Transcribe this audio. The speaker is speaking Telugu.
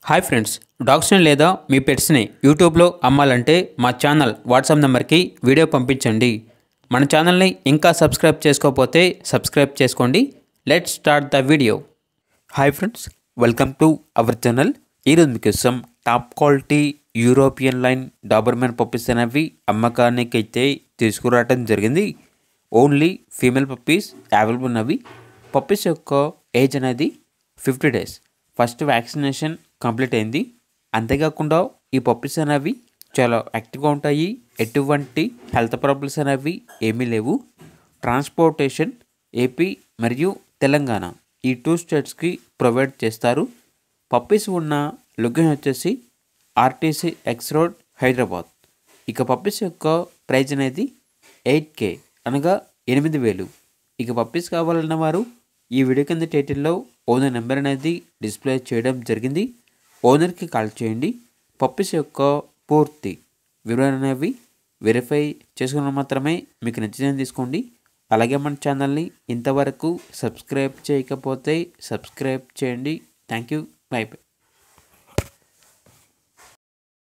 హాయ్ ఫ్రెండ్స్, డాగ్స్ని లేదా మీ పెట్స్ని యూట్యూబ్లో అమ్మాలంటే మా ఛానల్ వాట్సాప్ నెంబర్కి వీడియో పంపించండి. మన ఛానల్ని ఇంకా సబ్స్క్రైబ్ చేసుకోకపోతే సబ్స్క్రైబ్ చేసుకోండి. Let's start the video. Hi friends, welcome to our channel. ఈరోజు మీకోసం top quality European line Doberman puppies అనేవి అమ్మకానికి అయితే తీసుకురావడం జరిగింది. ఓన్లీ ఫీమేల్ పప్పీస్ అవైలబుల్ ఉన్నవి. పప్పీస్ యొక్క ఏజ్ అనేది 50 days. ఫస్ట్ వ్యాక్సినేషన్ కంప్లీట్ అయింది. అంతేకాకుండా ఈ పప్పీస్ అనేవి చాలా యాక్టివ్గా ఉంటాయి. ఎటువంటి హెల్త్ ప్రాబ్లమ్స్ అనేవి ఏమీ లేవు. ట్రాన్స్పోర్టేషన్ ఏపీ మరియు తెలంగాణ ఈ 2 స్టేట్స్కి ప్రొవైడ్ చేస్తారు. పప్పీస్ ఉన్న లొకేషన్ వచ్చేసి ఆర్టీసీ ఎక్స్ రోడ్, హైదరాబాద్. ఇక పప్పీస్ యొక్క ప్రైజ్ అనేది 8K అనగా 8,000. ఇక పప్పీస్ కావాలన్న వారు ఈ వీడియో కింద టైటిల్లో ఓనర్ నెంబర్ అనేది డిస్ప్లే చేయడం జరిగింది. ఓనర్కి కాల్ చేయండి. పప్పీస్ యొక్క పూర్తి వివరాలు అనేవి వెరిఫై చేసుకున్న మాత్రమే మీకు నచ్చిందని తీసుకోండి. అలాగే మన ఛానల్ని ఇంతవరకు సబ్స్క్రైబ్ చేయకపోతే సబ్స్క్రైబ్ చేయండి. Thank you. By by.